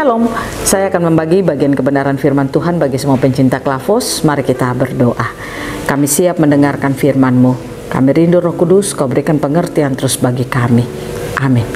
Shalom, saya akan membagi bagian kebenaran firman Tuhan bagi semua pencinta Klavos. Mari kita berdoa. Kami siap mendengarkan firman-Mu. Kami rindu Roh Kudus, Kau berikan pengertian terus bagi kami. Amin.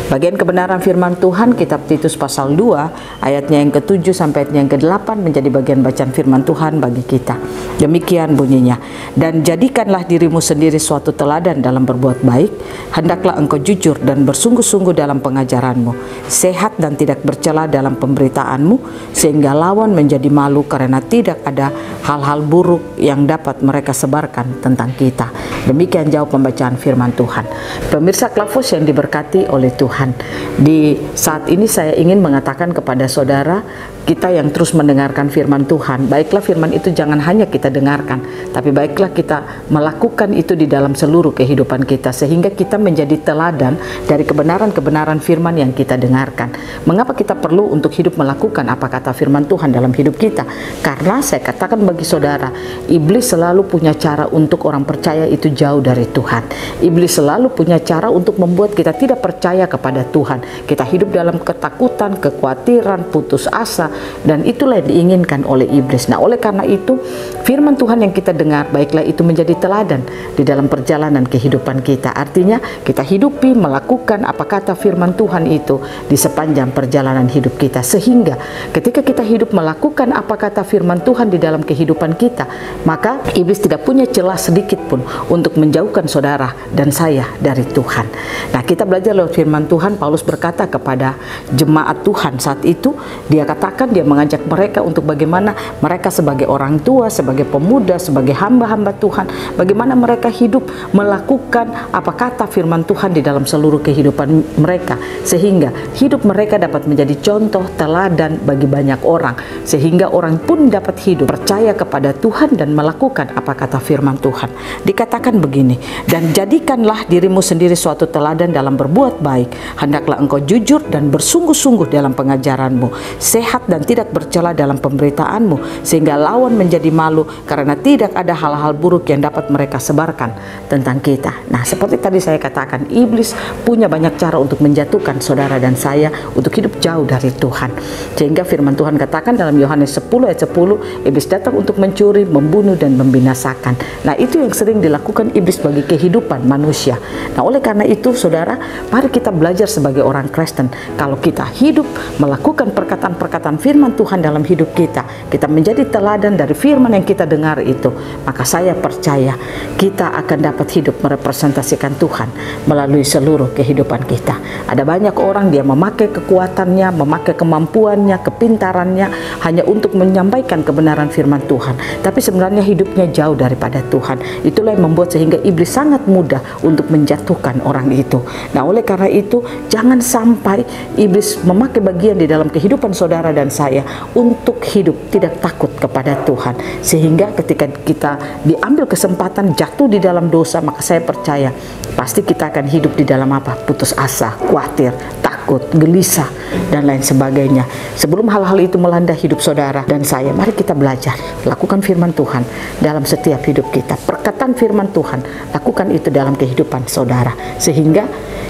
Bagian kebenaran firman Tuhan, kitab Titus pasal 2, ayatnya yang ke-7 sampai ayatnya yang ke-8 menjadi bagian bacaan firman Tuhan bagi kita. Demikian bunyinya. Dan jadikanlah dirimu sendiri suatu teladan dalam berbuat baik. Hendaklah engkau jujur dan bersungguh-sungguh dalam pengajaranmu, sehat dan tidak bercela dalam pemberitaanmu, sehingga lawan menjadi malu karena tidak ada hal-hal buruk yang dapat mereka sebarkan tentang kita. Demikian jauh pembacaan firman Tuhan. Pemirsa Klavos yang diberkati oleh Tuhan, di saat ini saya ingin mengatakan kepada saudara, kita yang terus mendengarkan firman Tuhan, baiklah firman itu jangan hanya kita dengarkan, tapi baiklah kita melakukan itu di dalam seluruh kehidupan kita, sehingga kita menjadi teladan dari kebenaran-kebenaran firman yang kita dengarkan. Mengapa kita perlu untuk hidup melakukan apa kata firman Tuhan dalam hidup kita? Karena saya katakan bagi saudara, iblis selalu punya cara untuk orang percaya itu jauh dari Tuhan. Iblis selalu punya cara untuk membuat kita tidak percaya kepada Tuhan. Kita hidup dalam ketakutan, kekhawatiran, putus asa, dan itulah yang diinginkan oleh iblis. Nah, oleh karena itu firman Tuhan yang kita dengar, baiklah itu menjadi teladan di dalam perjalanan kehidupan kita. Artinya kita hidupi, melakukan apa kata firman Tuhan itu di sepanjang perjalanan hidup kita, sehingga ketika kita hidup melakukan apa kata firman Tuhan di dalam kehidupan kita, maka iblis tidak punya celah sedikit pun untuk menjauhkan saudara dan saya dari Tuhan. Nah, kita belajar lewat firman Tuhan. Paulus berkata kepada jemaat Tuhan saat itu, dia katakan, dia mengajak mereka untuk bagaimana mereka sebagai orang tua, sebagai pemuda, sebagai hamba-hamba Tuhan, bagaimana mereka hidup melakukan apa kata firman Tuhan di dalam seluruh kehidupan mereka, sehingga hidup mereka dapat menjadi contoh teladan bagi banyak orang, sehingga orang pun dapat hidup percaya kepada Tuhan dan melakukan apa kata firman Tuhan. Dikatakan begini, dan jadikanlah dirimu sendiri suatu teladan dalam berbuat baik. Hendaklah engkau jujur dan bersungguh-sungguh dalam pengajaranmu, sehat dan tidak bercela dalam pemberitaanmu, sehingga lawan menjadi malu karena tidak ada hal-hal buruk yang dapat mereka sebarkan tentang kita. Nah, seperti tadi saya katakan, iblis punya banyak cara untuk menjatuhkan saudara dan saya untuk hidup jauh dari Tuhan. Sehingga firman Tuhan katakan dalam Yohanes 10 ayat 10, iblis datang untuk mencuri, membunuh dan membinasakan. Nah, itu yang sering dilakukan iblis bagi kehidupan manusia. Nah, oleh karena itu saudara, mari kita belajar sebagai orang Kristen. Kalau kita hidup melakukan perkataan-perkataan firman Tuhan dalam hidup kita, kita menjadi teladan dari firman yang kita dengar itu, maka saya percaya kita akan dapat hidup merepresentasikan Tuhan melalui seluruh kehidupan kita. Ada banyak orang, dia memakai kekuatannya, memakai kemampuannya, kepintarannya hanya untuk menyampaikan kebenaran firman Tuhan, tapi sebenarnya hidupnya jauh daripada Tuhan. Itulah yang membuat sehingga iblis sangat mudah untuk menjatuhkan orang itu. Nah, oleh karena itu jangan sampai iblis memakai bagian di dalam kehidupan saudara dan saya untuk hidup tidak takut kepada Tuhan, sehingga ketika kita diambil kesempatan jatuh di dalam dosa, maka saya percaya pasti kita akan hidup di dalam apa? Putus asa, khawatir, takut, gelisah, dan lain sebagainya. Sebelum hal-hal itu melanda hidup saudara dan saya, mari kita belajar lakukan firman Tuhan dalam setiap hidup kita. Perkataan firman Tuhan, lakukan itu dalam kehidupan saudara, sehingga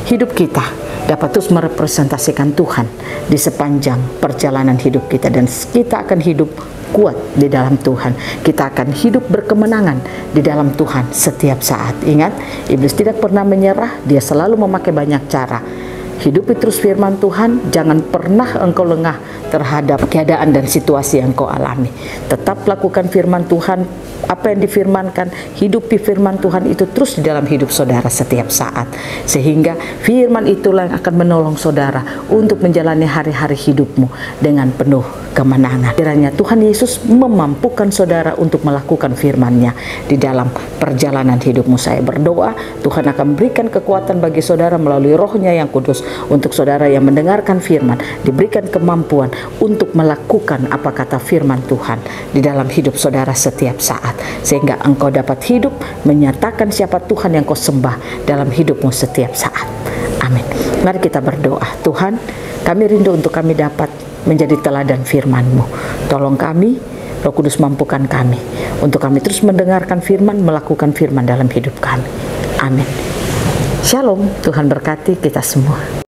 hidup kita dapat terus merepresentasikan Tuhan di sepanjang perjalanan hidup kita, dan kita akan hidup kuat di dalam Tuhan. Kita akan hidup berkemenangan di dalam Tuhan setiap saat. Ingat, iblis tidak pernah menyerah, dia selalu memakai banyak cara. Hidupi terus firman Tuhan, jangan pernah engkau lengah terhadap keadaan dan situasi yang kau alami. Tetap lakukan firman Tuhan, apa yang difirmankan, hidupi firman Tuhan itu terus di dalam hidup saudara setiap saat, sehingga firman itulah yang akan menolong saudara untuk menjalani hari-hari hidupmu dengan penuh kemenangan. Kiranya Tuhan Yesus memampukan saudara untuk melakukan firman-Nya di dalam perjalanan hidupmu. Saya berdoa Tuhan akan berikan kekuatan bagi saudara melalui Roh-Nya yang kudus, untuk saudara yang mendengarkan firman diberikan kemampuan untuk melakukan apa kata firman Tuhan di dalam hidup saudara setiap saat, sehingga engkau dapat hidup menyatakan siapa Tuhan yang kau sembah dalam hidupmu setiap saat. Amin. Mari kita berdoa. Tuhan, kami rindu untuk kami dapat menjadi teladan firman-Mu. Tolong kami, Roh Kudus mampukan kami untuk kami terus mendengarkan firman, melakukan firman dalam hidup kami. Amin. Shalom, Tuhan berkati kita semua.